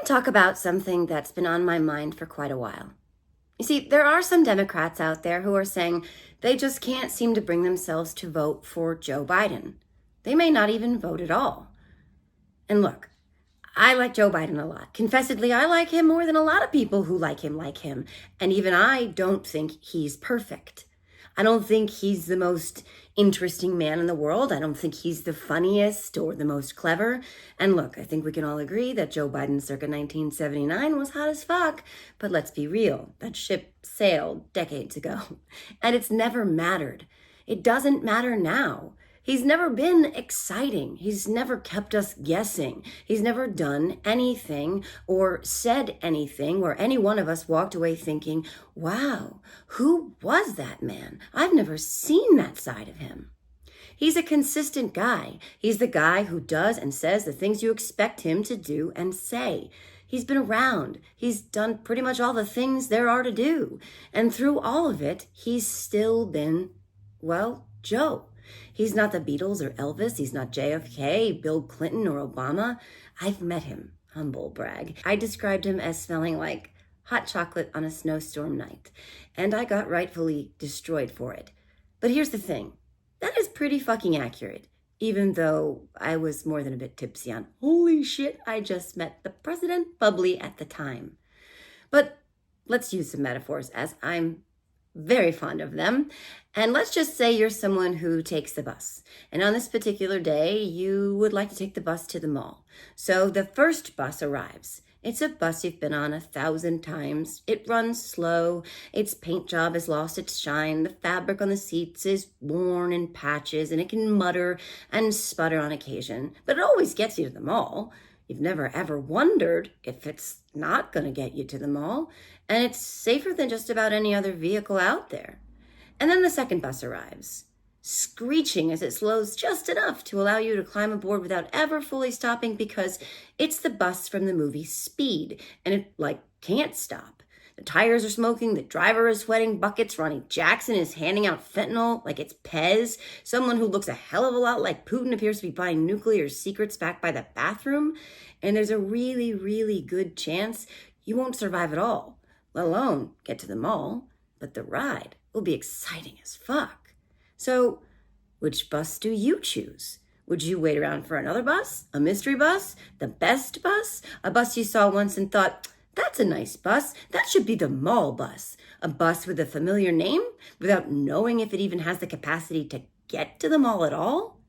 to talk about something that's been on my mind for quite a while. You see, there are some Democrats out there who are saying they just can't seem to bring themselves to vote for Joe Biden. They may not even vote at all. And look, I like Joe Biden a lot. Confessedly, I like him more than a lot of people who like him. And even I don't think he's perfect. I don't think he's the most interesting man in the world. I don't think he's the funniest or the most clever. And look, I think we can all agree that Joe Biden circa 1979 was hot as fuck. But let's be real, that ship sailed decades ago. And it's never mattered. It doesn't matter now. He's never been exciting. He's never kept us guessing. He's never done anything or said anything where any one of us walked away thinking, wow, who was that man? I've never seen that side of him. He's a consistent guy. He's the guy who does and says the things you expect him to do and say. He's been around. He's done pretty much all the things there are to do. And through all of it, he's still been, well, Joe. He's not the Beatles or Elvis. He's not JFK, Bill Clinton, or Obama. I've met him. Humble brag. I described him as smelling like hot chocolate on a snowstorm night, and I got rightfully destroyed for it. But here's the thing. That is pretty fucking accurate, even though I was more than a bit tipsy on, holy shit, I just met the president bubbly at the time. But let's use some metaphors, as I'm very fond of them. And let's just say you're someone who takes the bus. And on this particular day, you would like to take the bus to the mall. So the first bus arrives. It's a bus you've been on 1,000 times. It runs slow. Its paint job has lost its shine. The fabric on the seats is worn in patches, and it can mutter and sputter on occasion. But it always gets you to the mall. You've never ever wondered if it's not going to get you to the mall. And it's safer than just about any other vehicle out there. And then the second bus arrives, screeching as it slows just enough to allow you to climb aboard without ever fully stopping, because it's the bus from the movie Speed, and it, can't stop. The tires are smoking, the driver is sweating buckets, Ronnie Jackson is handing out fentanyl like it's Pez, someone who looks a hell of a lot like Putin appears to be buying nuclear secrets back by the bathroom, and there's a really, really good chance you won't survive at all, let alone get to the mall, but the ride will be exciting as fuck. So, which bus do you choose? Would you wait around for another bus? A mystery bus? The best bus? A bus you saw once and thought, that's a nice bus. That should be the mall bus. A bus with a familiar name without knowing if it even has the capacity to get to the mall at all?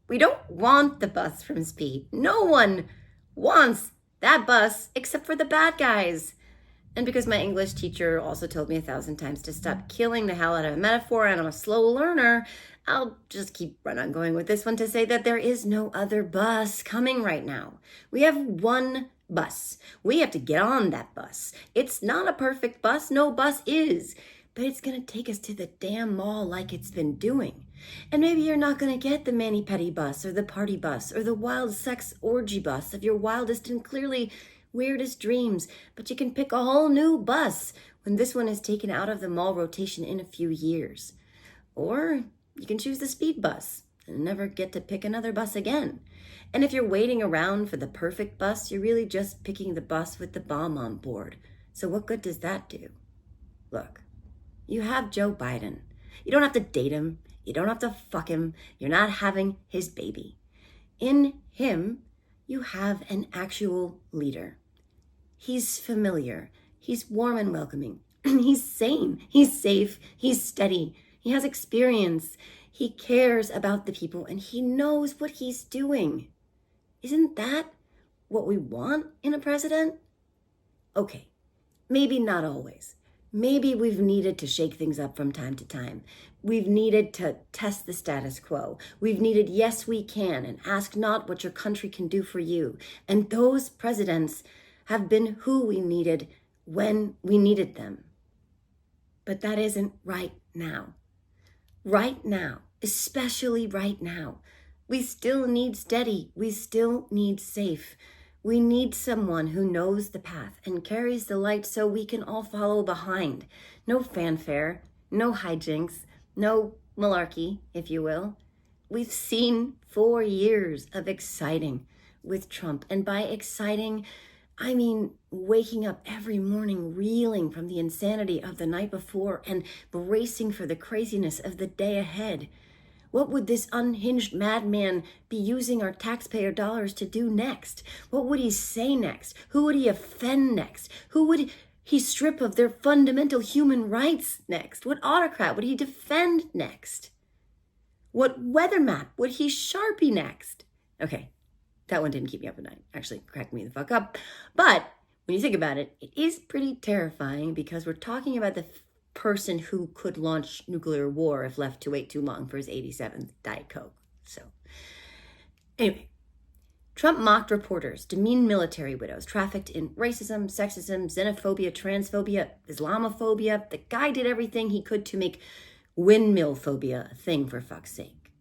We don't want the bus from Speed. No one wants that bus except for the bad guys. And because my English teacher also told me 1,000 times to stop killing the hell out of a metaphor and I'm a slow learner, I'll just keep right on going with this one to say that there is no other bus coming right now. We have one bus. We have to get on that bus. It's not a perfect bus. No bus is. But it's going to take us to the damn mall like it's been doing. And maybe you're not going to get the mani-pedi bus or the party bus or the wild sex orgy bus of your wildest and clearly weirdest dreams, but you can pick a whole new bus when this one is taken out of the mall rotation in a few years. Or you can choose the Speed bus and never get to pick another bus again. And if you're waiting around for the perfect bus, you're really just picking the bus with the bomb on board. So what good does that do? Look, you have Joe Biden. You don't have to date him. You don't have to fuck him. You're not having his baby. In him, you have an actual leader. He's familiar. He's warm and welcoming. He's sane. He's safe. He's steady. He has experience. He cares about the people and he knows what he's doing. Isn't that what we want in a president? Okay, maybe not always. Maybe we've needed to shake things up from time to time. We've needed to test the status quo. We've needed, yes, we can, and ask not what your country can do for you. And those presidents have been who we needed when we needed them. But that isn't right now. Right now, especially right now, we still need steady. We still need safe. We need someone who knows the path and carries the light so we can all follow behind. No fanfare, no hijinks, no malarkey, if you will. We've seen 4 years of exciting with Trump. And by exciting, I mean, waking up every morning reeling from the insanity of the night before and bracing for the craziness of the day ahead. What would this unhinged madman be using our taxpayer dollars to do next? What would he say next? Who would he offend next? Who would he strip of their fundamental human rights next? What autocrat would he defend next? What weather map would he sharpie next? Okay, that one didn't keep me up at night. Actually, cracked me the fuck up. But when you think about it, it is pretty terrifying because we're talking about the person who could launch nuclear war if left to wait too long for his 87th Diet Coke. So, anyway, Trump mocked reporters, demeaned military widows, trafficked in racism, sexism, xenophobia, transphobia, Islamophobia. The guy did everything he could to make windmill phobia a thing, for fuck's sake.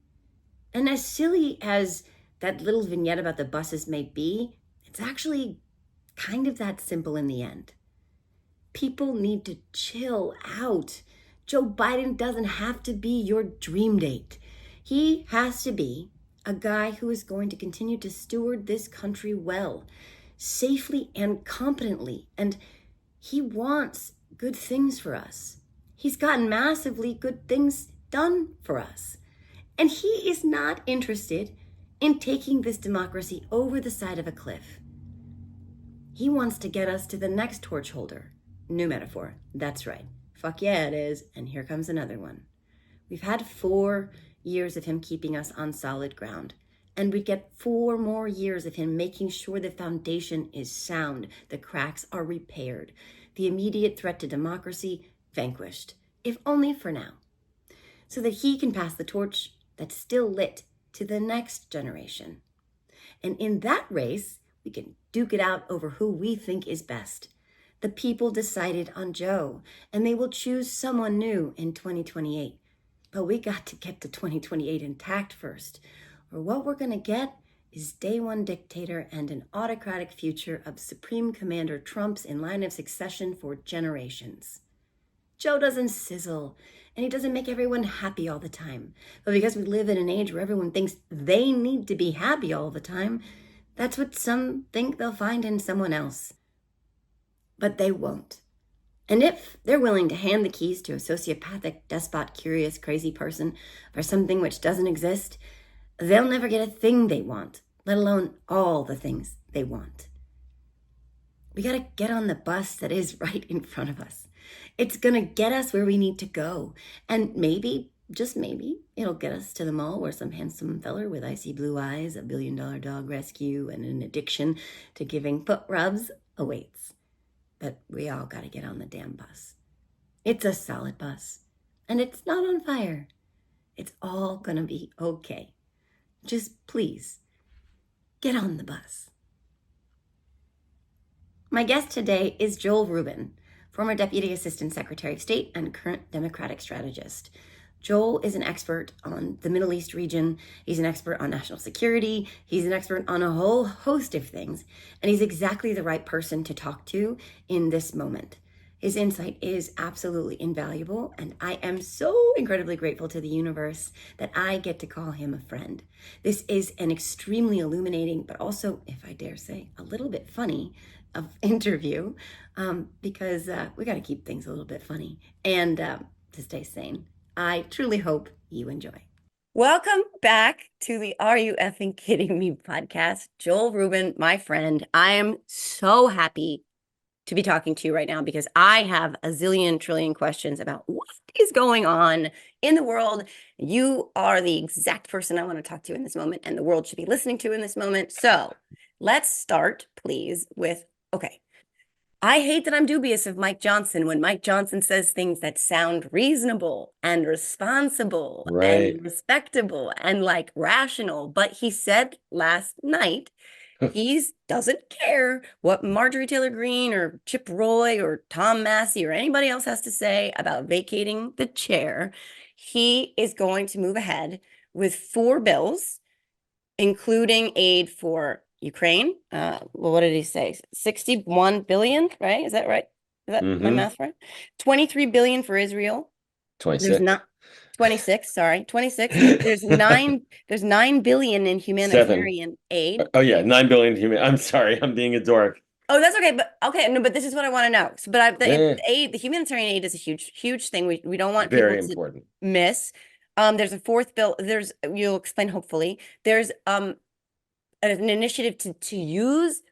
And as silly as that little vignette about the buses may be, it's actually kind of that simple in the end. People need to chill out. Joe Biden doesn't have to be your dream date. He has to be a guy who is going to continue to steward this country well, safely and competently. And he wants good things for us. He's gotten massively good things done for us. And he is not interested in taking this democracy over the side of a cliff. He wants to get us to the next torch holder. New metaphor. That's right. Fuck yeah, it is. And here comes another one. We've had 4 years of him keeping us on solid ground. And we get 4 more years of him making sure the foundation is sound, the cracks are repaired, the immediate threat to democracy vanquished, if only for now, so that he can pass the torch that's still lit to the next generation. And in that race, we can duke it out over who we think is best. The people decided on Joe, and they will choose someone new in 2028. But we got to get to 2028 intact first, or what we're going to get is day one dictator and an autocratic future of Supreme Commander Trumps in line of succession for generations. Joe doesn't sizzle, and he doesn't make everyone happy all the time. But because we live in an age where everyone thinks they need to be happy all the time, that's what some think they'll find in someone else. But they won't. And if they're willing to hand the keys to a sociopathic, despot, curious, crazy person for something which doesn't exist, they'll never get a thing they want, let alone all the things they want. We gotta get on the bus that is right in front of us. It's gonna get us where we need to go. And maybe, just maybe, it'll get us to the mall where some handsome feller with icy blue eyes, a $1 billion dog rescue, and an addiction to giving foot rubs awaits. But we all gotta get on the damn bus. It's a solid bus. And it's not on fire. It's all gonna be okay. Just please, get on the bus. My guest today is Joel Rubin, former Deputy Assistant Secretary of State and current Democratic strategist. Joel is an expert on the Middle East region. He's an expert on national security. He's an expert on a whole host of things. And he's exactly the right person to talk to in this moment. His insight is absolutely invaluable, and I am so incredibly grateful to the universe that I get to call him a friend. This is an extremely illuminating, but also, if I dare say, a little bit funny interview, because we got to keep things a little bit funny and to stay sane. I truly hope you enjoy. Welcome back to the Are You Effing Kidding Me podcast. Joel Rubin, my friend. I am so happy to be talking to you right now because I have a zillion trillion questions about what is going on in the world. You are the exact person I want to talk to in this moment, and the world should be listening to in this moment. So let's start, please, with, okay, I hate that I'm dubious of Mike Johnson when Mike Johnson says things that sound reasonable and responsible and respectable and like rational. But he said last night, he doesn't care what Marjorie Taylor Greene or Chip Roy or Tom Massey or anybody else has to say about vacating the chair. He is going to move ahead with 4 bills, including aid for Ukraine. Well, what did he say? 61 billion, right? Is that right? Is that my math right? 23 billion for Israel. 26. There's not 26, sorry. 26. There's 9 billion in humanitarian aid. Oh yeah, 9 billion human. I'm sorry, I'm being a dork. Oh, that's okay. But okay, no, but this is what I want to know. So, but Yeah, the humanitarian aid is a huge, huge thing. We don't want people very to important. miss. There's a fourth bill. There's you'll explain hopefully. There's an initiative to use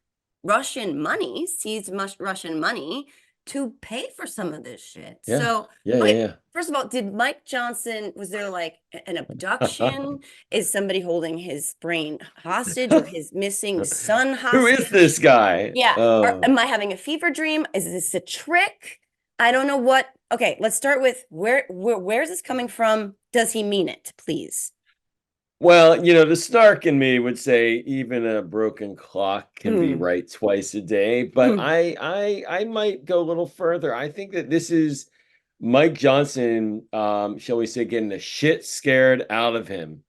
Russian money, seize Russian money to pay for some of this shit. Yeah, So, yeah, Mike, yeah, first of all, did Mike Johnson, was there like an yeah. abduction? Is somebody holding his brain hostage or his missing son Who is hostage? this guy? Yeah. Or Oh. am I having a fever dream? Is this a trick? I don't know what. Okay, let's start with where is this coming from? Does he mean it, please? Well, the snark in me would say even a broken clock can be Mm. right twice a day, but Mm. I might go a little further. I think that this is Mike Johnson, shall we say, getting the shit scared out of him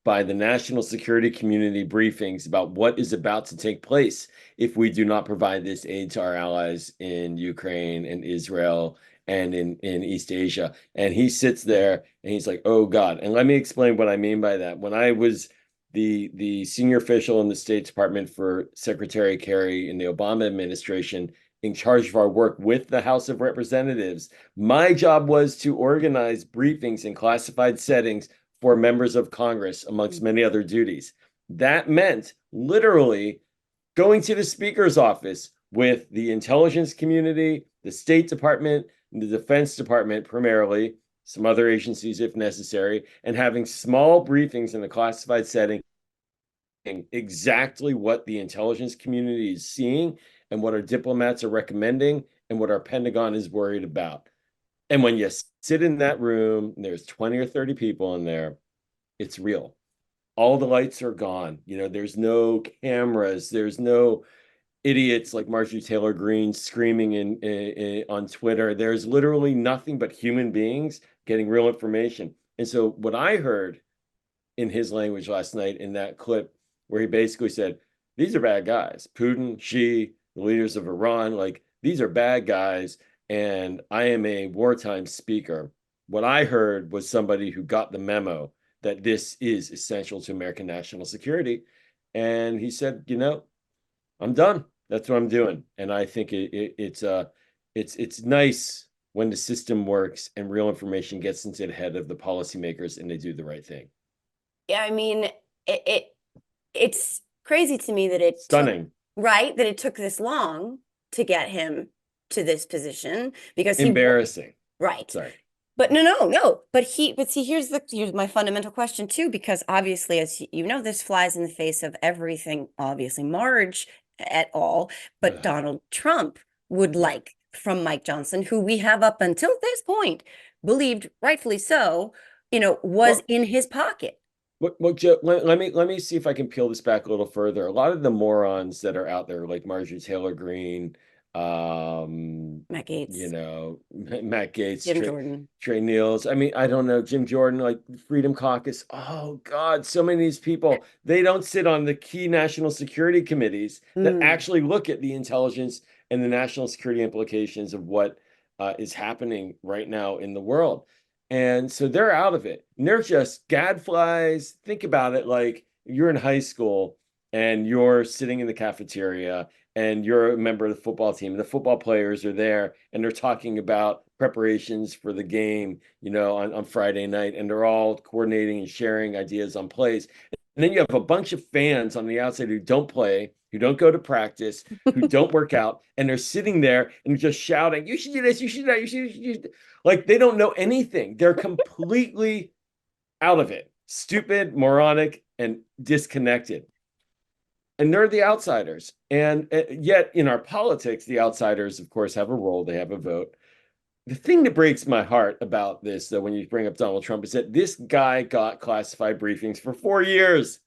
by the national security community briefings about what is about to take place if we do not provide this aid to our allies in Ukraine and Israel and in East Asia. And he sits there and he's like, oh God. And let me explain what I mean by that. When I was the senior official in the State Department for Secretary Kerry in the Obama administration, in charge of our work with the House of Representatives, my job was to organize briefings in classified settings for members of Congress, amongst many other duties. That meant literally going to the Speaker's office with the intelligence community, the State Department, the Defense Department primarily, some other agencies if necessary, and having small briefings in a classified setting exactly what the intelligence community is seeing and what our diplomats are recommending and what our Pentagon is worried about. And when you sit in that room, there's 20 or 30 people in there, it's real. All the lights are gone. There's no cameras. There's no idiots like Marjorie Taylor Greene screaming on Twitter. There's literally nothing but human beings getting real information. And so what I heard in his language last night in that clip, where he basically said, these are bad guys. Putin, Xi, the leaders of Iran, like these are bad guys. And I am a wartime speaker. What I heard was somebody who got the memo that this is essential to American national security. And he said, I'm done. That's what I'm doing. And I think it's nice when the system works and real information gets into the head of the policymakers and they do the right thing. Yeah, I mean, it it's crazy to me that it took, Stunning. right, that it took this long to get him to this position because Embarrassing. right. Sorry. But no. But see, here's my fundamental question too, because obviously, as you know, this flies in the face of everything, obviously, Marge at all, but Ugh. Donald Trump would Yeah. like from Mike Johnson, who we have up until this point believed, rightfully so, was Well, in his pocket. Joe, let me see if I can peel this back a little further. A lot of the morons that are out there, like Marjorie Taylor Greene, Matt Gates, Matt Gates, Jim Jordan. Trey Niels. I mean, I don't know, Jim Jordan, like Freedom Caucus. Oh God, so many of these people, they don't sit on the key national security committees that Mm. actually look at the intelligence and the national security implications of what is happening right now in the world. And so they're out of it. And they're just gadflies. Think about it like you're in high school and you're sitting in the cafeteria and you're a member of the football team. The football players are there and they're talking about preparations for the game, on Friday night, and they're all coordinating and sharing ideas on plays. And then you have a bunch of fans on the outside who don't play, who don't go to practice, who don't work out, and they're sitting there and just shouting, you should do this, you should do that, you should. Like they don't know anything. They're completely out of it, stupid, moronic, and disconnected. And they're the outsiders. And yet, in our politics, the outsiders, of course, have a role, they have a vote. The thing that breaks my heart about this, though, when you bring up Donald Trump, is that this guy got classified briefings for 4 years.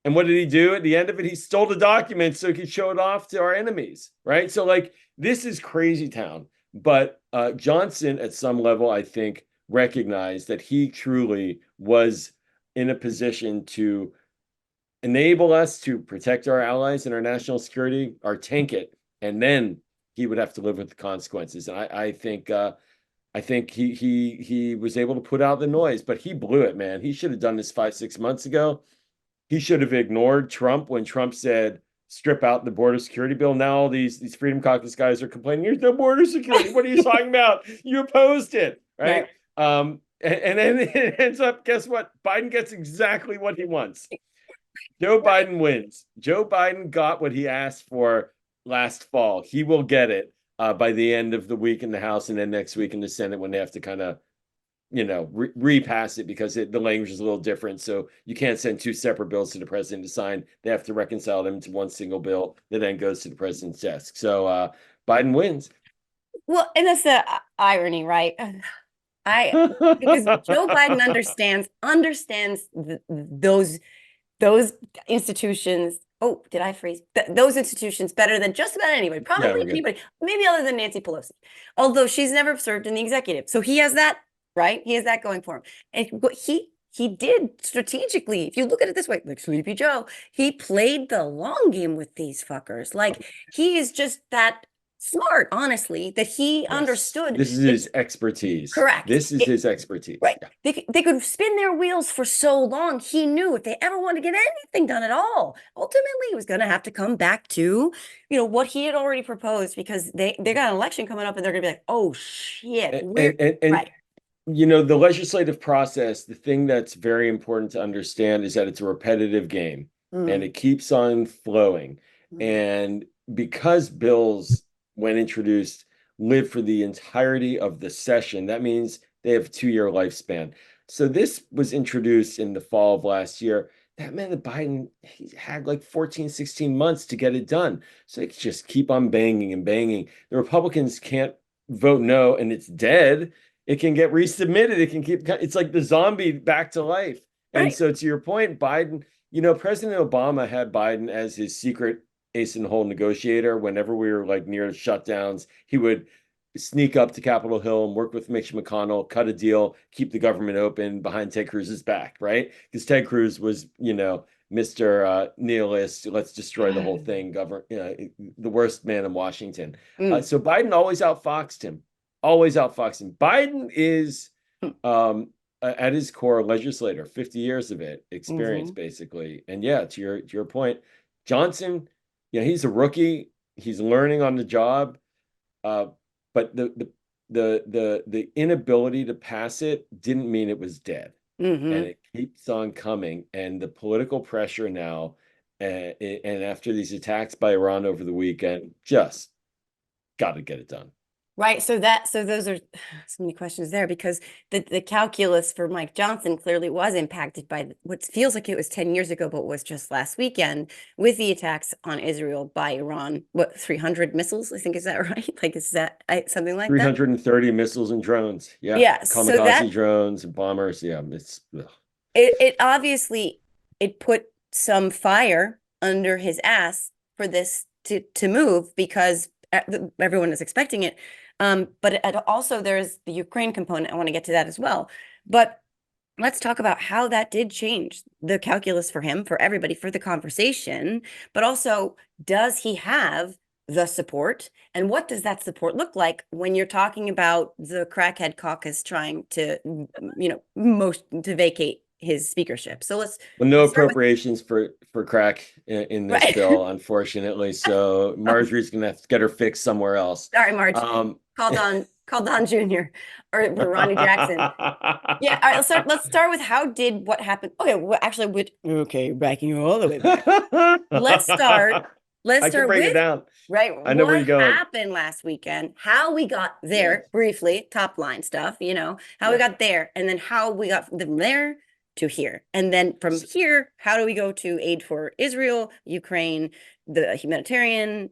And what did he do? At the end of it, he stole the documents so he could show it off to our enemies, right? So, like, this is crazy town. But Johnson, at some level, I think, recognized that he truly was in a position to enable us to protect our allies and our national security, or tank it, and then he would have to live with the consequences. And I think he was able to put out the noise, but he blew it, man. He should have done this 5, 6 months ago. He should have ignored Trump when Trump said, strip out the border security bill. Now all these Freedom Caucus guys are complaining, there's no border security. What are you talking about? You opposed it, right? And then it ends up, guess what? Biden gets exactly what he wants. Joe Biden wins. Joe Biden got what he asked for last fall. He will get it by the end of the week in the House, and then next week in the Senate when they have to kind of, repass it because the language is a little different. So you can't send two separate bills to the president to sign. They have to reconcile them to one single bill that then goes to the president's desk. So Biden wins. Well, and that's the irony, right? Because Joe Biden understands those institutions. Oh, did I phrase those institutions better than just about anybody? Probably anybody, maybe other than Nancy Pelosi, although she's never served in the executive. So he has that, right? He has that going for him. And what he did strategically, if you look at it this way, like Sleepy Joe, he played the long game with these fuckers. Like he is just that smart, honestly, that he understood. This is his expertise. Correct. This is his expertise. Right. Yeah. They could spin their wheels for so long. He knew if they ever wanted to get anything done at all, ultimately he was going to have to come back to, what he had already proposed, because they got an election coming up and they're going to be like, oh shit. Right. The legislative process, the thing that's very important to understand is that it's a repetitive game and it keeps on flowing. And because bills, when introduced, live for the entirety of the session, that means they have 2-year lifespan. So this was introduced in the fall of last year. That meant that Biden, he had like 14, 16 months to get it done. So they could just keep on banging and banging. The Republicans can't vote no and it's dead. It can get resubmitted. It can it's like the zombie back to life. Right. And so to your point, Biden, President Obama had Biden as his secret ace in the hole negotiator. Whenever we were like near shutdowns, he would sneak up to Capitol Hill and work with Mitch McConnell, cut a deal, keep the government open behind Ted Cruz's back, right? Because Ted Cruz was, Mr. Nihilist, let's destroy the whole thing, the worst man in Washington. So Biden always outfoxed him. Biden is, at his core, a legislator, 50 years of experience, basically. And yeah, to your point, Johnson, he's a rookie. He's learning on the job, but the inability to pass it didn't mean it was dead, and it keeps on coming. And the political pressure now, and after these attacks by Iran over the weekend, just got to get it done. Right. So those are so many questions there, because the calculus for Mike Johnson clearly was impacted by what feels like it was 10 years ago, but was just last weekend with the attacks on Israel by Iran. What, 300 missiles? I think, is that right? Like, is that something like 330 missiles and drones. Yeah. Yeah. Kamikaze drones and bombers. Yeah. It obviously, it put some fire under his ass for this to move, because everyone is expecting it. But also there's the Ukraine component. I want to get to that as well. But let's talk about how that did change the calculus for him, for everybody, for the conversation. But also, does he have the support? And what does that support look like when you're talking about the crackhead caucus trying to, to vacate his speakership? So let's no appropriations for crack in this bill, unfortunately. So Marjorie's gonna have to get her fix somewhere else. Sorry, Marge. Call Don Jr. or Ronnie Jackson. Yeah. All right. Let's start with what happened. Okay. Well, actually, backing you all the way back. Let's start break it down. Right. I know where you're going. What happened last weekend? How we got there, briefly, top line stuff. How we got there, and then how we got from there to here. And then from here, how do we go to aid for Israel, Ukraine, the humanitarian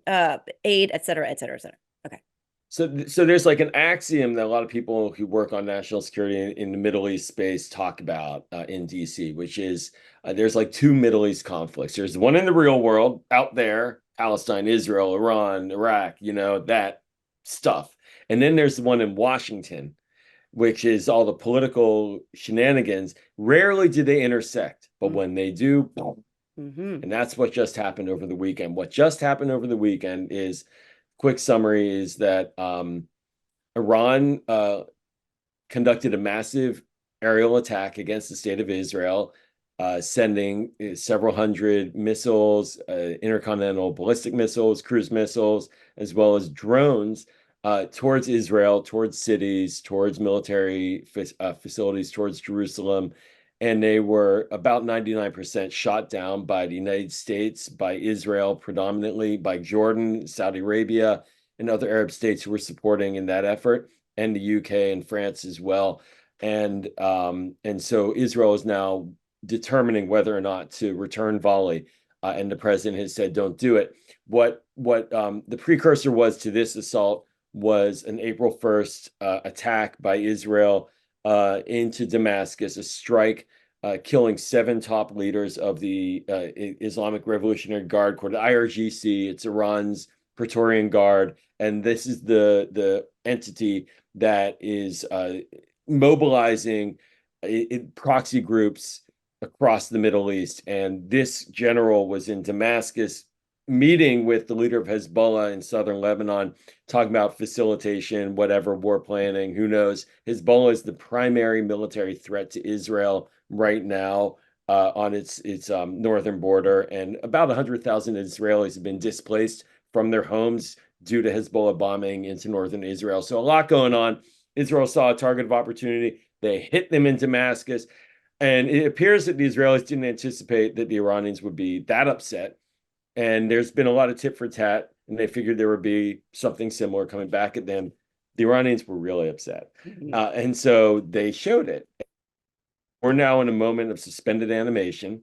aid, et cetera, et cetera, et cetera. Okay. So there's like an axiom that a lot of people who work on national security in the Middle East space talk about in DC, which is there's like two Middle East conflicts. There's one in the real world out there, Palestine, Israel, Iran, Iraq, that stuff. And then there's the one in Washington, which is all the political shenanigans. Rarely do they intersect, but when they do, boom. And that's what just happened over the weekend. What just happened over the weekend is, quick summary, is that Iran conducted a massive aerial attack against the state of Israel. sending several hundred missiles, intercontinental ballistic missiles, cruise missiles, as well as drones towards Israel, towards cities, towards military facilities, towards Jerusalem. And they were about 99% shot down by the United States, by Israel predominantly, by Jordan, Saudi Arabia, and other Arab states who were supporting in that effort, and the UK and France as well. And so Israel is now determining whether or not to return volley, and the president has said don't do it. What the precursor was to this assault was an April 1st attack by Israel into Damascus, a strike killing 7 top leaders of the Islamic Revolutionary Guard Corps, the IRGC. It's Iran's Praetorian Guard, and this is the entity that is mobilizing proxy groups across the Middle East. And this general was in Damascus meeting with the leader of Hezbollah in southern Lebanon, talking about facilitation, whatever, war planning, who knows. Hezbollah is the primary military threat to Israel right now on its northern border, and about 100,000 Israelis have been displaced from their homes due to Hezbollah bombing into northern Israel. So a lot going on. Israel saw a target of opportunity. They hit them in Damascus. And it appears that the Israelis didn't anticipate that the Iranians would be that upset. And there's been a lot of tit for tat, and they figured there would be something similar coming back at them. The Iranians were really upset. And so they showed it. We're now in a moment of suspended animation.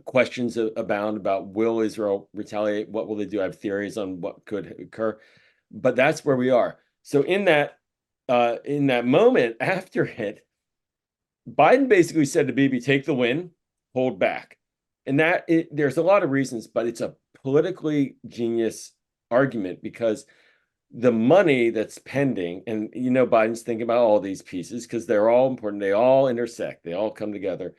Questions abound about, will Israel retaliate? What will they do? I have theories on what could occur. But that's where we are. So in that moment after it, Biden basically said to Bibi, take the win, hold back. And there's a lot of reasons, but it's a politically genius argument, because the money that's pending, and Biden's thinking about all these pieces because they're all important. They all intersect. They all come together.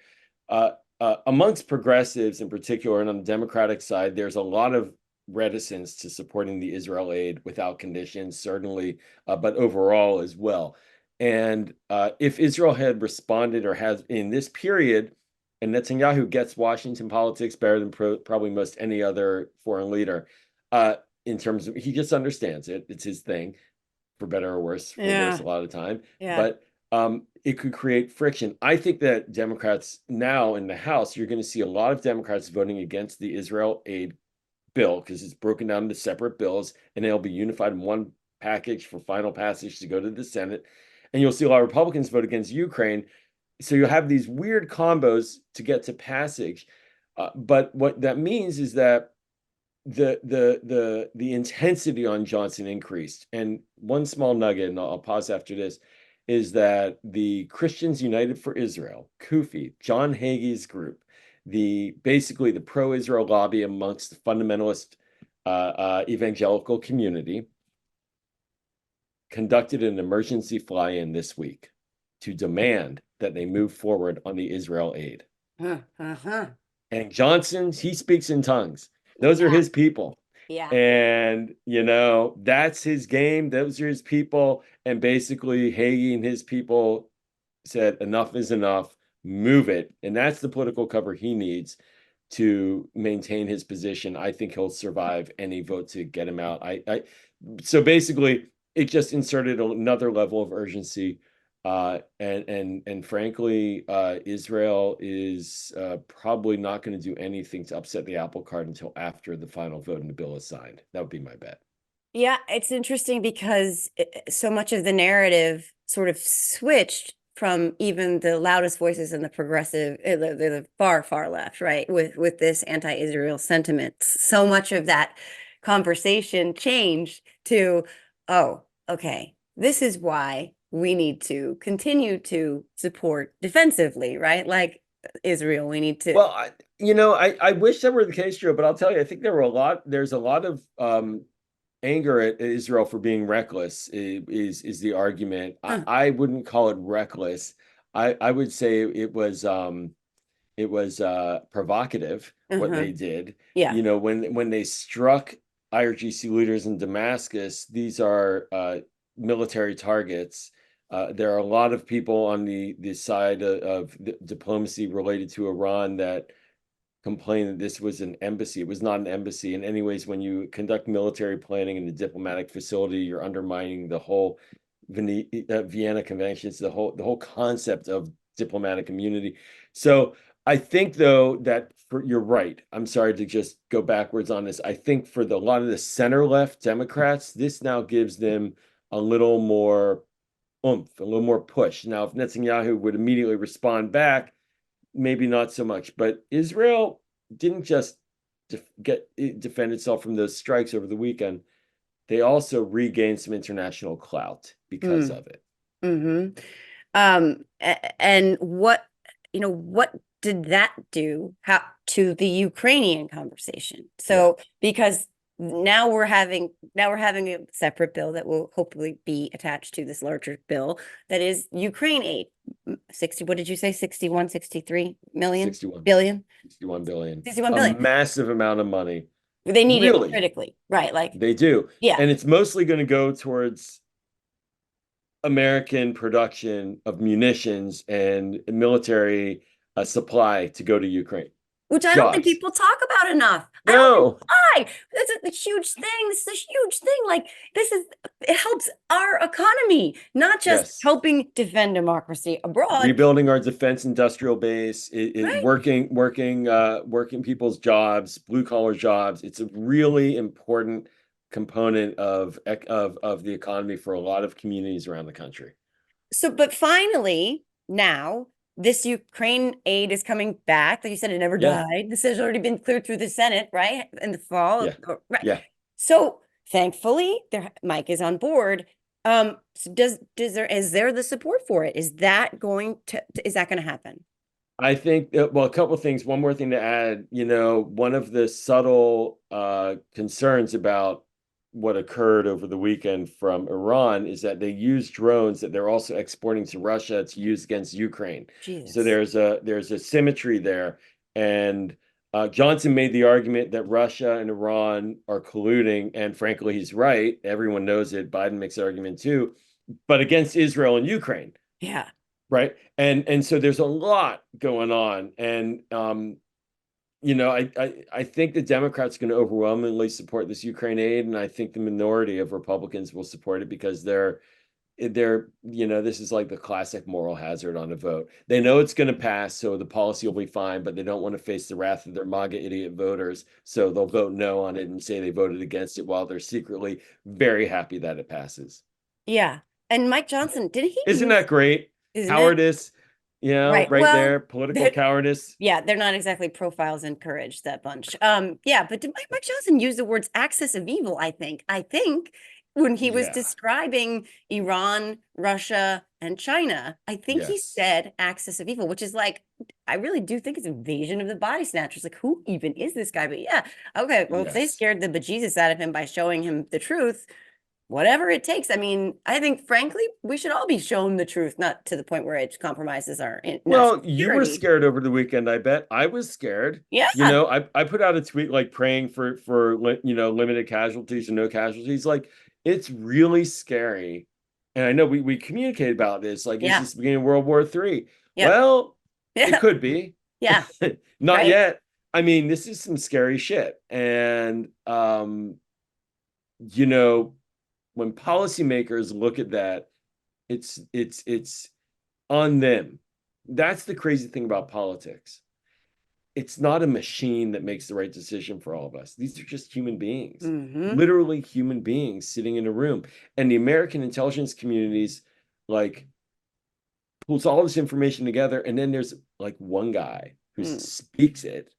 Amongst progressives in particular, and on the Democratic side, there's a lot of reticence to supporting the Israel aid without conditions, certainly, but overall as well. And if Israel had responded, or has in this period, and Netanyahu gets Washington politics better than probably most any other foreign leader, in terms of, he just understands it. It's his thing, for better or worse, for worse a lot of the time. But it could create friction. I think that Democrats now in the House, you're going to see a lot of Democrats voting against the Israel aid bill, because it's broken down into separate bills, and they'll be unified in one package for final passage to go to the Senate. And you'll see a lot of Republicans vote against Ukraine. So you'll have these weird combos to get to passage. But what that means is that the intensity on Johnson increased. And one small nugget, and I'll pause after this, is that the Christians United for Israel, CUFI, John Hagee's group, basically the pro-Israel lobby amongst the fundamentalist evangelical community, conducted an emergency fly-in this week to demand that they move forward on the Israel aid. And Johnson, he speaks in tongues. Those are his people. And, that's his game. Those are his people. And basically, Hagee and his people said, enough is enough. Move it. And that's the political cover he needs to maintain his position. I think he'll survive any vote to get him out. So basically, it just inserted another level of urgency. And frankly, Israel is probably not going to do anything to upset the apple cart until after the final vote and the bill is signed. That would be my bet. Yeah, it's interesting because so much of the narrative sort of switched from even the loudest voices in the progressive, the far, far left, right, with this anti-Israel sentiment. So much of that conversation changed to, oh, okay, this is why we need to continue to support defensively, right? Like Israel, we need to. Well, I wish that were the case, Joe, but I'll tell you, I think there's a lot of anger at Israel for being reckless is the argument. I wouldn't call it reckless. I would say it was provocative what they did. When they struck IRGC leaders in Damascus, these are military targets. There are a lot of people on the side of the diplomacy related to Iran that complain that this was an embassy. It was not an embassy. And anyways, when you conduct military planning in a diplomatic facility, you're undermining the whole Vienna Conventions, the whole concept of diplomatic immunity. So I think, though, that you're right. I'm sorry to just go backwards on this. I think for a lot of the center left Democrats, this now gives them a little more oomph, a little more push. Now, if Netanyahu would immediately respond back, maybe not so much. But Israel didn't just defend itself from those strikes over the weekend. They also regained some international clout because of it. Mm-hmm. And what did that do to the Ukrainian conversation? So because now we're having a separate bill that will hopefully be attached to this larger bill that is Ukraine aid. 60, what did you say? 61, 63 million? 61 billion? 61 billion. 61 billion. A massive amount of money. They need Really? it critically, right? Like they do. Yeah. And it's mostly going to go towards American production of munitions and military supply to go to Ukraine. Which I don't think people talk about enough. I don't know why. That's a huge thing. This is a huge thing. Like it helps our economy, not just helping defend democracy abroad. Rebuilding our defense industrial base, working people's jobs, blue collar jobs. It's a really important component of the economy for a lot of communities around the country. So, but finally, now this Ukraine aid is coming back. Like you said, it never died. This has already been cleared through the Senate, right? In the fall. Right. Yeah. So thankfully, Mike is on board. So is there the support for it? Is that going to happen? I think, well, a couple of things. One more thing to add, one of the subtle concerns about what occurred over the weekend from Iran is that they use drones that they're also exporting to Russia to use against Ukraine. Jesus. So there's a symmetry there. And Johnson made the argument that Russia and Iran are colluding, and frankly, he's right. Everyone knows it. Biden makes the argument too, but against Israel and Ukraine. Yeah. Right. And so there's a lot going on. And I think the Democrats are going to overwhelmingly support this Ukraine aid, and I think the minority of Republicans will support it because they're this is like the classic moral hazard on a vote. They know it's going to pass, so the policy will be fine, but they don't want to face the wrath of their MAGA idiot voters, so they'll vote no on it and say they voted against it while they're secretly very happy that it passes. Yeah. And Mike Johnson, did he? Isn't that great? Cowardice. Right there, political cowardice. Yeah, they're not exactly profiles in courage, that bunch. Yeah, but did Mike Johnson use the words axis of evil, I think when he was describing Iran, Russia, and China, I think he said axis of evil, which is like, I really do think it's invasion of the body snatchers. Like, who even is this guy? But yeah, okay, well, if they scared the bejesus out of him by showing him the truth, whatever it takes. I mean, I think, frankly, we should all be shown the truth, not to the point where it compromises our Well, you were scared over the weekend, I bet. I was scared. Yeah. I put out a tweet like praying for limited casualties and no casualties. Like, it's really scary. And I know we communicated about this. Like, is this the beginning of World War III? Yeah. Well, it could be. Yeah. Not yet. I mean, this is some scary shit. And when policymakers look at that, it's on them. That's the crazy thing about politics. It's not a machine that makes the right decision for all of us. These are just human beings, literally human beings sitting in a room. And the American intelligence communities pulls all this information together. And then there's like one guy who speaks it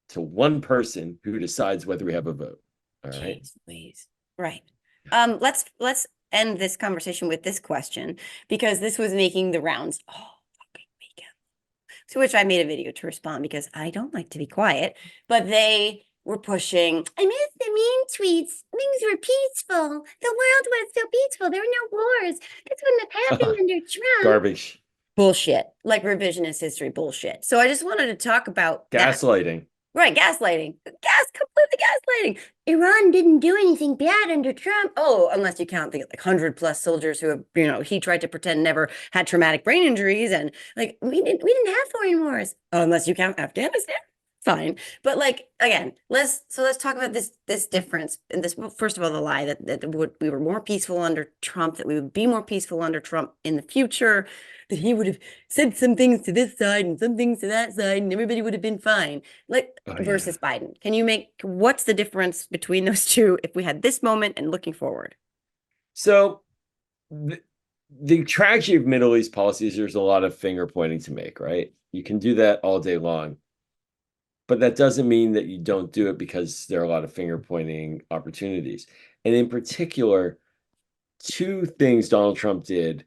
to one person who decides whether we have a vote. All right. Jeez, please. Right. Let's end this conversation with this question, because this was making the rounds all fucking weekend. To which I made a video to respond, because I don't like to be quiet, but they were pushing, I miss the mean tweets. Things were peaceful. The world was so peaceful. There were no wars. This wouldn't have happened under Trump. Garbage. Bullshit. Like revisionist history bullshit. So I just wanted to talk about gaslighting. Right, gaslighting. Completely gaslighting. Iran didn't do anything bad under Trump. Oh, unless you count the like 100+ soldiers who have, he tried to pretend never had traumatic brain injuries, and like we didn't have foreign wars. Oh, unless you count Afghanistan. Fine. But like again, let's talk about this difference. And this, well, first of all, the lie that we were more peaceful under Trump, that we would be more peaceful under Trump in the future, that he would have said some things to this side and some things to that side, and everybody would have been fine. Like Oh yeah. versus Biden. Can you make what's the difference between those two if we had this moment and looking forward? So the tragedy of Middle East policies, there's a lot of finger pointing to make, right? You can do that all day long, but that doesn't mean that you don't do it because there are a lot of finger pointing opportunities. And in particular, two things Donald Trump did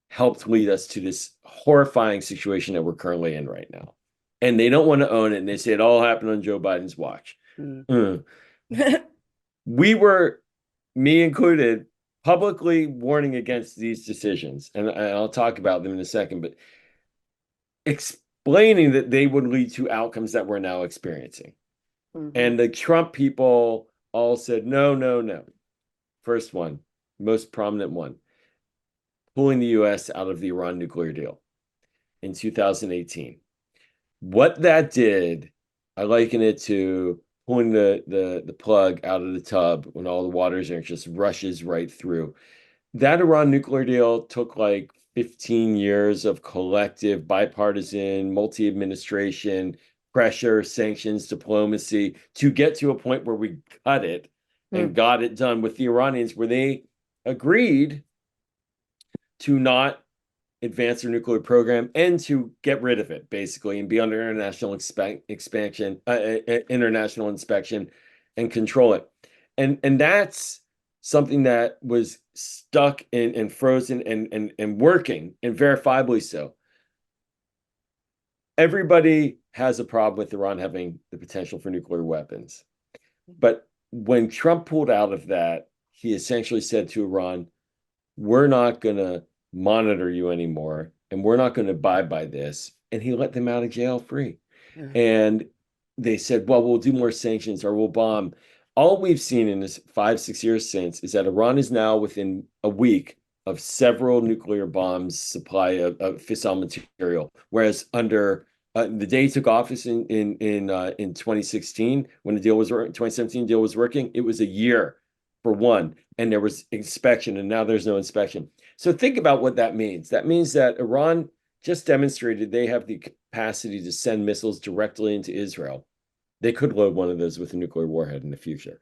helped lead us to this horrifying situation that we're currently in right now. And they don't want to own it. And they say it all happened on Joe Biden's watch. Mm. We were, me included, publicly warning against these decisions. And I'll talk about them in a second, but explaining that they would lead to outcomes that we're now experiencing. And the Trump people all said, no, no, no. First one, most prominent one, pulling the US out of the Iran nuclear deal in 2018. What that did, I liken it to pulling the plug out of the tub when all the water's there, it just rushes right through. That Iran nuclear deal took like 15 years of collective, bipartisan, multi-administration pressure, sanctions, diplomacy to get to a point where we cut it and got it done with the Iranians, where they agreed to not advance their nuclear program and to get rid of it, basically, and be under international inspection and control it. And that's something that was stuck and frozen and working, and verifiably so. Everybody has a problem with Iran having the potential for nuclear weapons. But when Trump pulled out of that, he essentially said to Iran, we're not going to monitor you anymore, and we're not going to abide by this. And he let them out of jail free. And they said, well, we'll do more sanctions or we'll bomb. All we've seen in this 5-6 years since is that Iran is now within a week of several nuclear bombs supply of fissile material, whereas under the day he took office in 2016, when the deal was 2017 deal was working, it was a year for one, and there was inspection, and now there's no inspection. So think about what that means. That means that Iran just demonstrated they have the capacity to send missiles directly into Israel. They could load one of those with a nuclear warhead in the future.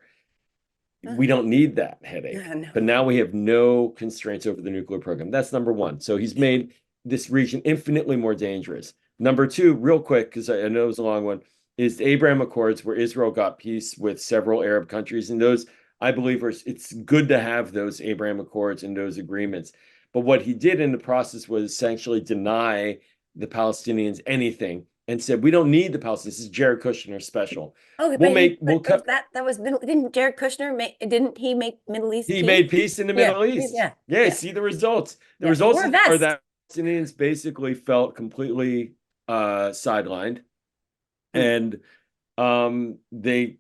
We don't need that headache. No. But now we have no constraints over the nuclear program. That's number one. So he's made this region infinitely more dangerous. Number two, real quick, because I know it was a long one, is the Abraham Accords, where Israel got peace with several Arab countries. And those, I believe, it's good to have those Abraham Accords and those agreements. But what he did in the process was essentially deny the Palestinians anything and said, we don't need the Palestinians. This is Jared Kushner special. Oh, we'll cut that was middle. Didn't Jared Kushner didn't he make Middle East? He made peace in the Middle East. Yeah. See the results. The results are that Palestinians basically felt completely sidelined, and they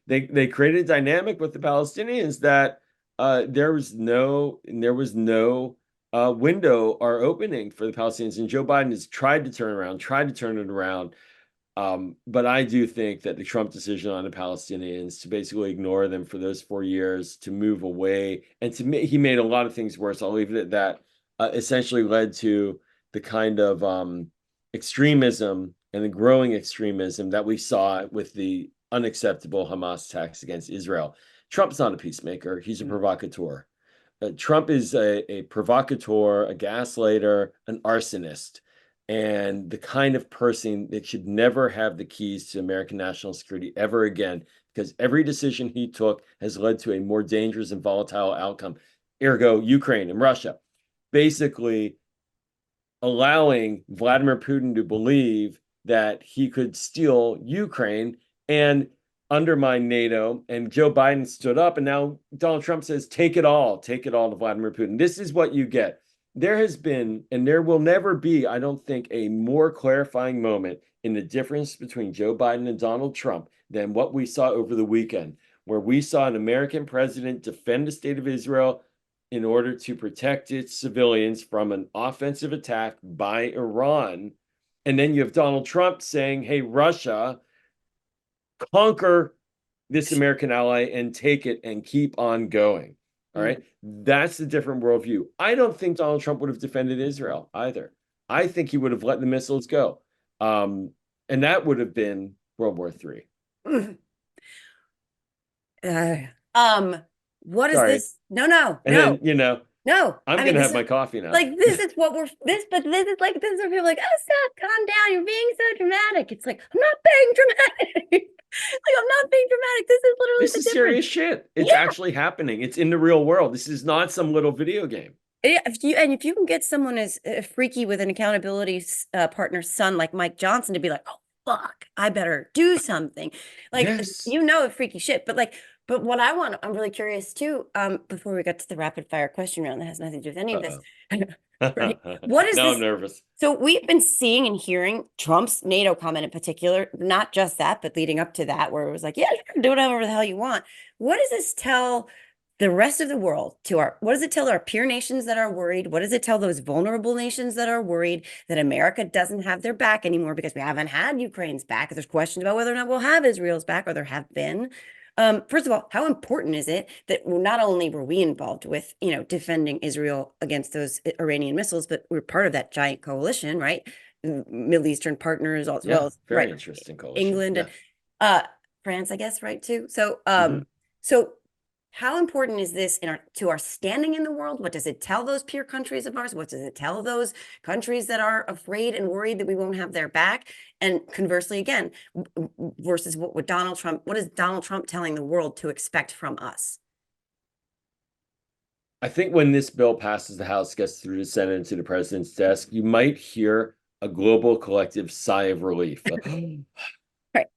they created a dynamic with the Palestinians that there was no window or opening for the Palestinians, and Joe Biden has tried to turn it around. But I do think that the Trump decision on the Palestinians to basically ignore them for those 4 years, to move away, and he made a lot of things worse. I'll leave it at that. Essentially led to the kind of extremism and the growing extremism that we saw with the unacceptable Hamas attacks against Israel. Trump's not a peacemaker. He's a provocateur. Trump is a provocateur, a gaslighter, an arsonist, and the kind of person that should never have the keys to American national security ever again, because every decision he took has led to a more dangerous and volatile outcome. Ergo, Ukraine and Russia. Basically allowing Vladimir Putin to believe that he could steal Ukraine and undermine NATO, and Joe Biden stood up, and now Donald Trump says, take it all to Vladimir Putin. This is what you get. There has been, and there will never be, I don't think, a more clarifying moment in the difference between Joe Biden and Donald Trump than what we saw over the weekend, where we saw an American president defend the state of Israel in order to protect its civilians from an offensive attack by Iran. And then you have Donald Trump saying, hey, Russia, conquer this American ally and take it and keep on going. All right. That's the different worldview. I don't think Donald Trump would have defended Israel either. I think he would have let the missiles go. And that would have been World War III. What is Sorry. this? No. Then, no. I'm going to have my coffee now. Like, this is what we're, this is like, this is people like, oh, stop, calm down. You're being so dramatic. It's like, I'm not being dramatic. Like, I'm not being dramatic. This is literally this is serious shit. It's actually happening. It's in the real world. This is not some little video game. Yeah, if you can get someone as freaky with an accountability partner's son like Mike Johnson to be like, oh, fuck, I better do something. Like, yes. It's freaky shit. But what I'm really curious too, before we get to the rapid fire question round that has nothing to do with any of this. Right? What is this? I'm nervous. So we've been seeing and hearing Trump's NATO comment in particular, not just that, but leading up to that, where it was like, yeah, do whatever the hell you want. What does this tell the rest of the world what does it tell our peer nations that are worried? What does it tell those vulnerable nations that are worried that America doesn't have their back anymore because we haven't had Ukraine's back? There's questions about whether or not we'll have Israel's back, or there have been. First of all, how important is it that not only were we involved with, defending Israel against those Iranian missiles, but we're part of that giant coalition, right? Middle Eastern partners as well as very interesting coalition. England and France, I guess, right too. So, so how important is this to our standing in the world? What does it tell those peer countries of ours? What does it tell those countries that are afraid and worried that we won't have their back? And conversely, again, versus what is Donald Trump telling the world to expect from us? I think when this bill passes the House, gets through the Senate and to the president's desk, you might hear a global collective sigh of relief right.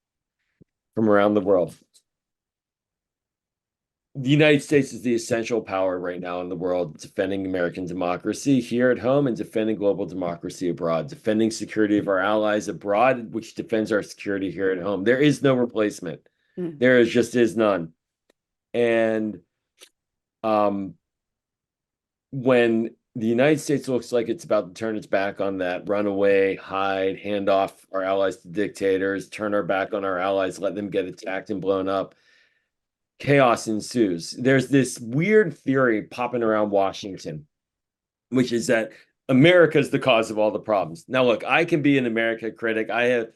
From around the world. The United States is the essential power right now in the world, defending American democracy here at home and defending global democracy abroad, defending security of our allies abroad, which defends our security here at home. There is no replacement. There just is none. And when the United States looks like it's about to turn its back on that, run away, hide, hand off our allies to dictators, turn our back on our allies, let them get attacked and blown up, chaos ensues. There's this weird theory popping around Washington, which is that America is the cause of all the problems. Now, look, I can be an America critic. I have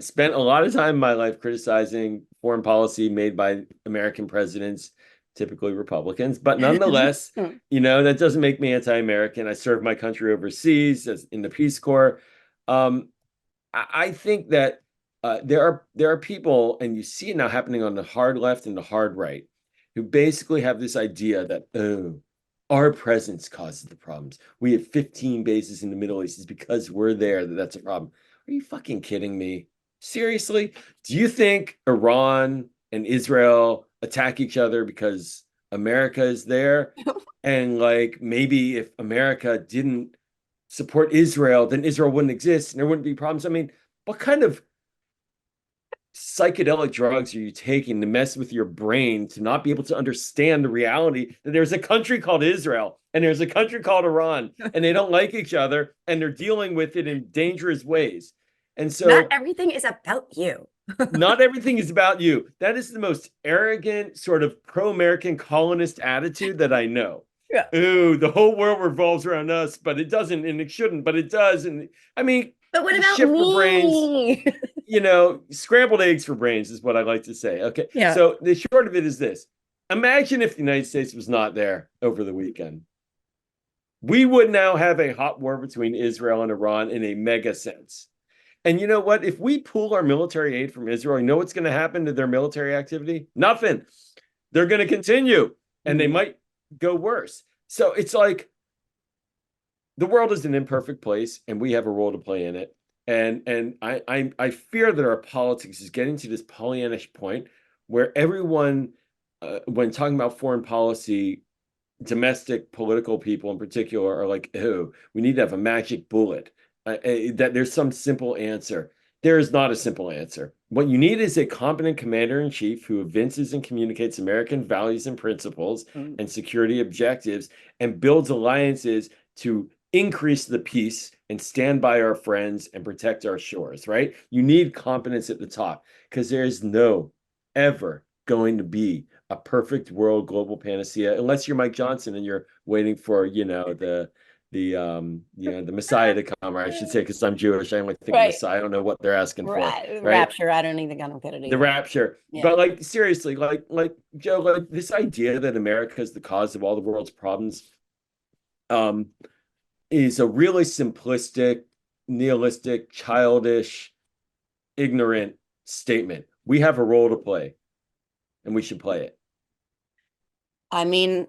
spent a lot of time in my life criticizing foreign policy made by American presidents, typically Republicans, but nonetheless, that doesn't make me anti-American. I served my country overseas in the Peace Corps. I think that there are people, and you see it now happening on the hard left and the hard right, who basically have this idea that, our presence causes the problems. We have 15 bases in the Middle East. It's because we're there that's a problem. Are you fucking kidding me? Seriously? Do you think Iran and Israel attack each other because America is there? And maybe if America didn't support Israel, then Israel wouldn't exist and there wouldn't be problems. I mean, what kind of psychedelic drugs are you taking to mess with your brain to not be able to understand the reality that there's a country called Israel and there's a country called Iran and they don't like each other and they're dealing with it in dangerous ways? And so not everything is about you. Not everything is about you. That is the most arrogant sort of pro-American colonist attitude that I know. Yeah. Ooh, the whole world revolves around us, but it doesn't, and it shouldn't, but it does. And I mean, but what about shit me? For brains, scrambled eggs for brains is what I like to say. Okay. Yeah. So the short of it is this. Imagine if the United States was not there over the weekend. We would now have a hot war between Israel and Iran in a mega sense. And you know what? If we pull our military aid from Israel, you know what's going to happen to their military activity? Nothing. They're going to continue, and they might go worse. So it's like the world is an imperfect place, and we have a role to play in it. And I fear that our politics is getting to this Pollyannish point where everyone, when talking about foreign policy, domestic political people in particular, are like, "Oh, we need to have a magic bullet." That there's some simple answer. There is not a simple answer. What you need is a competent commander-in-chief who evinces and communicates American values and principles and security objectives and builds alliances to increase the peace and stand by our friends and protect our shores, right? You need competence at the top because there is no ever going to be a perfect world global panacea unless you're Mike Johnson and you're waiting for, the Messiah to come, or I should say, because I'm Jewish, I only think of Messiah. I don't know what they're asking for, right? Rapture. I don't even think I'm gonna do the rapture. Yeah. But like seriously, like Joe, like this idea that America is the cause of all the world's problems, is a really simplistic, nihilistic, childish, ignorant statement. We have a role to play, and we should play it. I mean,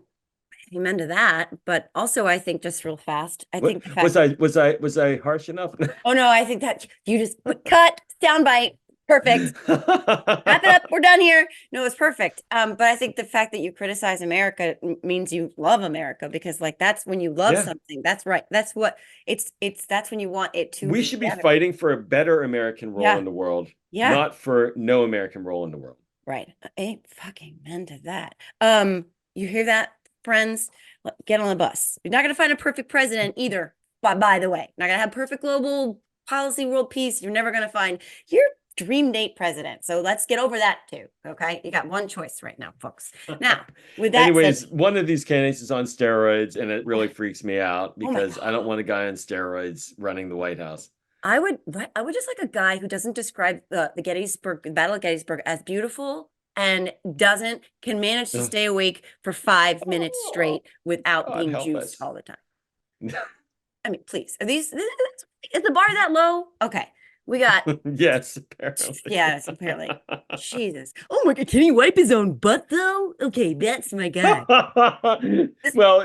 amen to that, but also I think just real fast. I think was I harsh enough? Oh no, I think that you just cut soundbite. Perfect. Wrap it up. We're done here. No, it's perfect. But I think the fact that you criticize America means you love America, because like that's when you love something. That's right. That's what it's that's when you want it to. We should be fighting for a better American role in the world, not for no American role in the world. Right. Ain't fucking meant to that. You hear that, friends? Get on the bus. You're not gonna find a perfect president either. By the way, not gonna have perfect global policy, world peace. You're never gonna find your dream date president. So let's get over that too. Okay, you got one choice right now, folks. Now, with that, anyways, one of these candidates is on steroids, and it really freaks me out because I don't want a guy on steroids running the White House. I would just like a guy who doesn't describe the Battle of Gettysburg as beautiful and can manage to stay awake for 5 minutes straight without being juiced all the time. I mean, please, is the bar that low? Okay, we got yes, apparently. Yes, apparently. Jesus. Oh my God, can he wipe his own butt though? Okay, that's my guy. Well,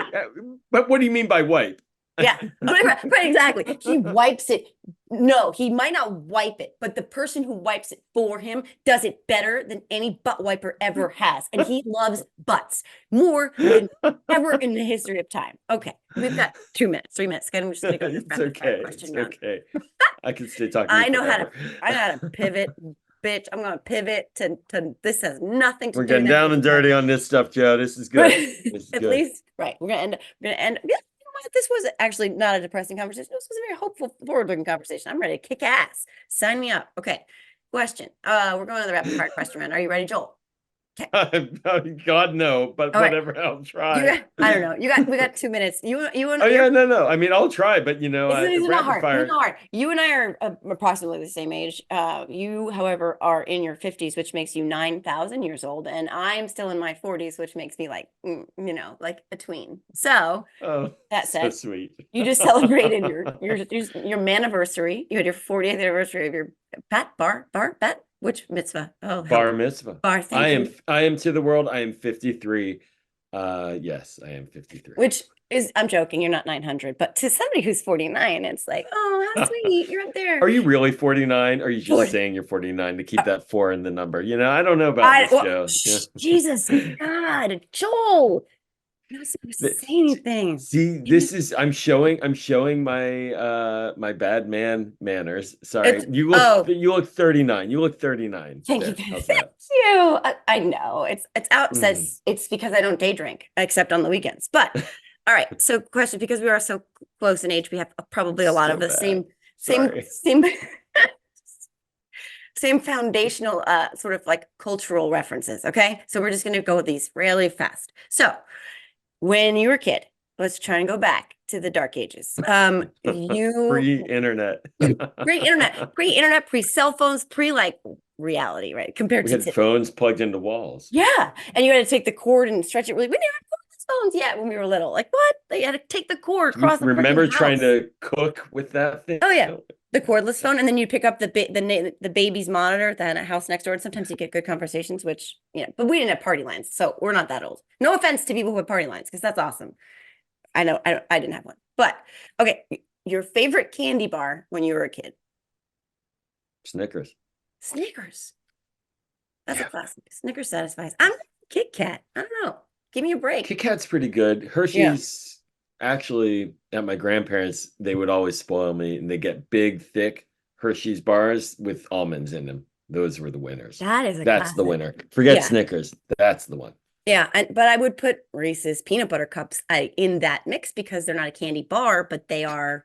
but what do you mean by wipe? Yeah, right, exactly. He wipes it. No, he might not wipe it, but the person who wipes it for him does it better than any butt wiper ever has. And he loves butts more than ever in the history of time. Okay, we've got 2 minutes, 3 minutes. I'm just gonna go. It's okay. It's okay. I can stay talking. I know how to pivot. Bitch, I'm gonna pivot to this has nothing to do. We're getting down and dirty on this stuff, Joe. This is good. This is At least, right. We're gonna end. This was actually not a depressing conversation. This was a very hopeful, forward-looking conversation. I'm ready to kick ass. Sign me up. Okay. Question. We're going to the rapid fire question round. Are you ready, Joel? Okay. God, no, but whatever, I'll try. I don't know. We got 2 minutes. You and oh yeah, no. I mean, I'll try, but it's not hard. It's not hard. You and I are approximately the same age. You, however, are in your 50s, which makes you 9,000 years old, and I'm still in my 40s, which makes me like, like a tween. So that said, so sweet. You just celebrated your maniversary. You had your 40th anniversary of your bar. Which mitzvah? Oh, bar mitzvah. Bar. I am to the world. I am 53. Yes, I am 53. Which is, I'm joking. You're not 900, but to somebody who's 49, it's like, oh, how sweet. You're up there. Are you really 49? Or are you just saying you're 49 to keep that 4 in the number? I don't know about this, Joe. Jesus, God, Joel. You're not supposed to say anything. See, this is I'm showing my my bad man manners. Sorry. You look 39. You look 39. Thank you. Thank you. I know. It's out says it's because I don't day drink except on the weekends. But all right. So question, because we are so close in age, we have probably a lot of the same foundational sort of like cultural references. Okay. So we're just gonna go with these really fast. So when you were a kid, let's try and go back to the dark ages. Pre-internet, pre-cell phones, pre-like reality, right? Compared we had phones plugged into walls. Yeah, and you had to take the cord and stretch it really. We never had phones yet when we were little. Like what? They had to take the cord across. Remember trying to cook with that thing? Oh yeah. The cordless phone, and then you pick up the baby's monitor at a house next door, and sometimes you get good conversations, which but we didn't have party lines, so we're not that old. No offense to people who have party lines, because that's awesome. I know I didn't have one, but okay. Your favorite candy bar when you were a kid? Snickers. That's a classic. Snickers satisfies. I'm Kit Kat. I don't know. Give me a break. Kit Kat's pretty good. Hershey's. Actually, at my grandparents, they would always spoil me, and they get big, thick Hershey's bars with almonds in them. Those were the winners. That is a That's the classic. winner. Forget Yeah. Snickers. That's the one. Yeah, but I would put Reese's peanut butter cups in that mix because they're not a candy bar, but they are,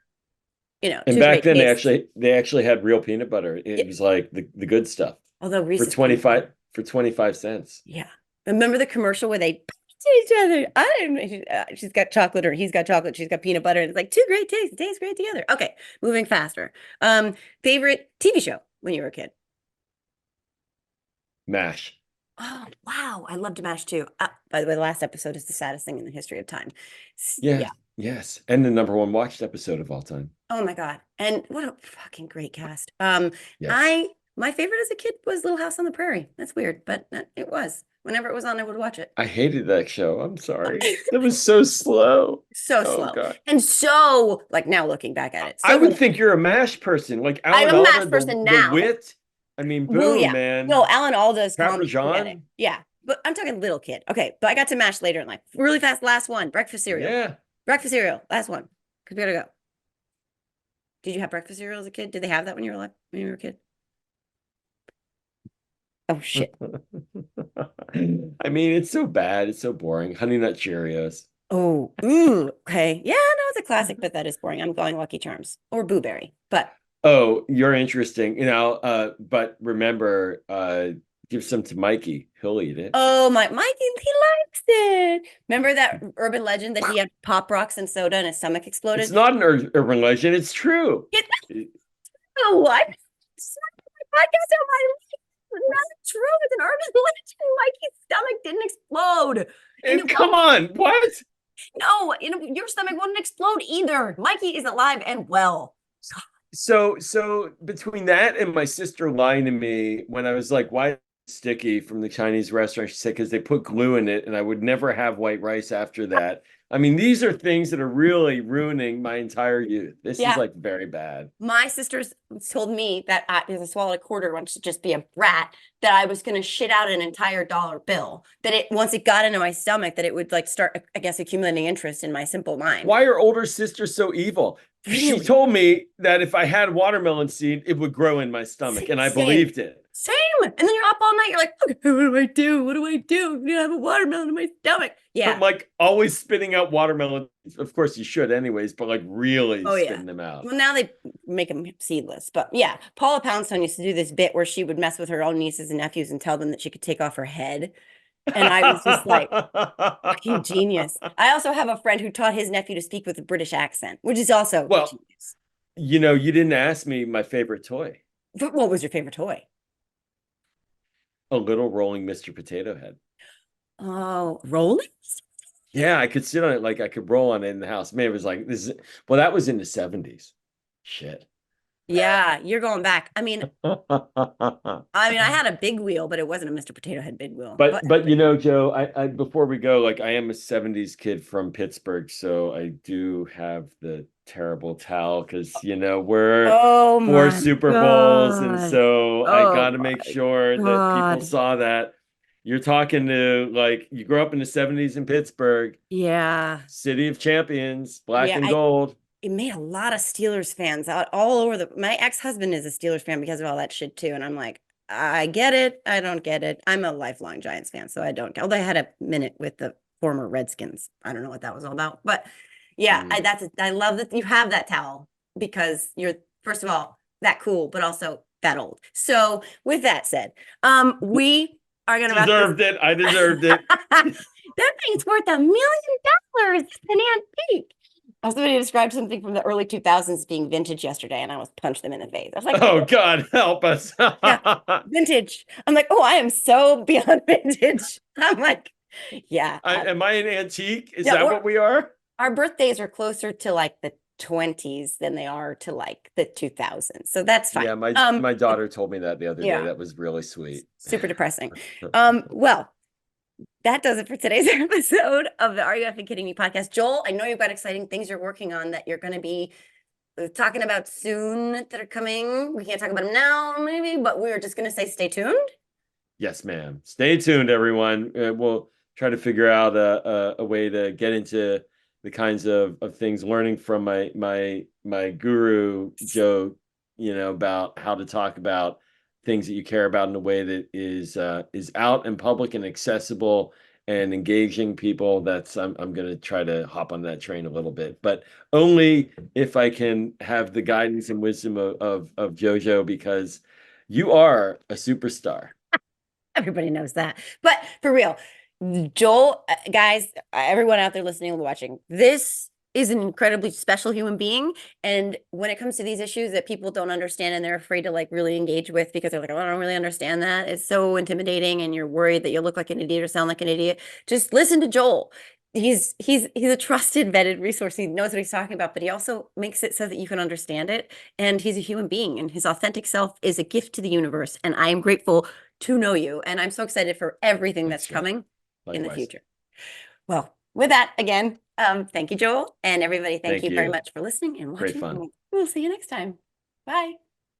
And two back great then tastes. they actually had real peanut butter. It Yeah. was like the good stuff Although for Reese's 25 cents. Yeah. Remember the commercial where they to each other? She's got chocolate or he's got chocolate. She's got peanut butter. And it's like two great tastes. It tastes great together. Okay, moving faster. Favorite TV show when you were a kid? MASH. Oh, wow. I loved MASH too. By the way, the last episode is the saddest thing in the history of time. Yeah. Yes. And the #1 watched episode of all time. Oh my God. And what a fucking great cast. Yes. My favorite as a kid was Little House on the Prairie. That's weird, but it was. Whenever it was on, I would watch it. I hated that show. I'm sorry. It was so slow. So Oh, slow. God. And so, like now looking back at it. I would think you're a MASH person. Like Alan I'm a MASH Alda, person the now. wit. I mean, boom, Well, yeah. man. No, Alan Alda's Papa comedy. Forget it. John. Yeah. But I'm talking little kid. Okay. But I got to MASH later in life. Really fast. Last one. Breakfast cereal. Yeah. Breakfast cereal. Last one. Because we gotta go. Did you have breakfast cereal as a kid? Did they have that when you were a kid? Oh shit. I mean, it's so bad. It's so boring. Honey Nut Cheerios. Oh, ooh, okay. Yeah, no, it's a classic, but that is boring. I'm going Lucky Charms or Boo Berry. But Oh, you're interesting. But remember, give some to Mikey. He'll eat it. oh Mikey, he likes it. Remember that urban legend that he had Pop Rocks and soda and his stomach exploded? It's not an urban legend. It's true. Oh, what? Podcast on my life. Not true. It's an urban legend. Mikey's stomach didn't explode. And come on, what? No, your stomach wouldn't explode either. Mikey is alive and well. So between that and my sister lying to me when I was like, why sticky from the Chinese restaurant? She said, because they put glue in it and I would never have white rice after that. I mean, these are things that are really ruining my entire youth. This is like very bad. My sisters told me that because I swallowed a quarter, wanted to just be a brat, that I was going to shit out an entire dollar bill. That once it got into my stomach, that it would like start, I guess, accumulating interest in my simple mind. Why are older sisters so evil? Really? She told me that if I had watermelon seed, it would grow in my stomach, and I believed it. Same. And then you're up all night. You're like, okay, what do I do? What do I do? I'm gonna have a watermelon in my stomach. Yeah. I'm like always spitting out watermelon. Of course you should anyways, but like really spitting them out. Well, now they make them seedless. But yeah, Paula Poundstone used to do this bit where she would mess with her own nieces and nephews and tell them that she could take off her head. And I was just like, fucking genius. I also have a friend who taught his nephew to speak with a British accent, which is also genius. You didn't ask me my favorite toy. What was your favorite toy? A little rolling Mr. Potato Head. Oh, rolling? Yeah, I could sit on it, like I could roll on it in the house. Man, it was like that was in the 70s. Shit. Yeah, you're going back. I mean, I had a big wheel, but it wasn't a Mr. Potato Head big wheel. But Joe, I before we go, like I am a 70s kid from Pittsburgh, so I do have the terrible towel because we're 4 Super Bowls, and so I got to make sure that people saw that. You're talking to like you grew up in the 70s in Pittsburgh. Yeah. City of champions, black and gold. It made a lot of Steelers fans out all over my ex-husband is a Steelers fan because of all that shit too. And I'm like, I get it. I don't get it. I'm a lifelong Giants fan, so I don't. Although I had a minute with the former Redskins. I don't know what that was all about. But yeah, I love that you have that towel because you're, first of all, that cool, but also that old. So with that said, we are going to I deserved it. That thing's worth $1 million. It's an antique. Somebody described something from the early 2000s being vintage yesterday, and I almost punched them in the face. I was like, "Oh God, help us!" Vintage. I'm like, "Oh, I am so beyond vintage." I'm like, "Yeah." Am I an antique? Is that what we are? Our birthdays are closer to like the 20s than they are to like the 2000s, so that's fine. Yeah, my daughter told me that the other day. That was really sweet. Super depressing. Well. That does it for today's episode of the Are You Effing Kidding Me podcast. Joel, I know you've got exciting things you're working on that you're going to be talking about soon that are coming. We can't talk about them now, maybe, but we're just going to say stay tuned. Yes, ma'am. Stay tuned, everyone. We'll try to figure out a way to get into the kinds of things, learning from my guru, Joe, about how to talk about things that you care about in a way that is out and public and accessible and engaging people. I'm going to try to hop on that train a little bit, but only if I can have the guidance and wisdom of JoJo, because you are a superstar. Everybody knows that. But for real, Joel, guys, everyone out there listening and watching, this is an incredibly special human being. And when it comes to these issues that people don't understand and they're afraid to like really engage with because they're like, oh, I don't really understand that. It's so intimidating and you're worried that you'll look like an idiot or sound like an idiot. Just listen to Joel. He's a trusted, vetted resource. He knows what he's talking about, but he also makes it so that you can understand it. And he's a human being, and his authentic self is a gift to the universe. And I am grateful to know you. And I'm so excited for everything that's coming in the future. Well, with that, again, thank you, Joel. And everybody, thank you very much for listening and watching. Great fun. We'll see you next time. Bye.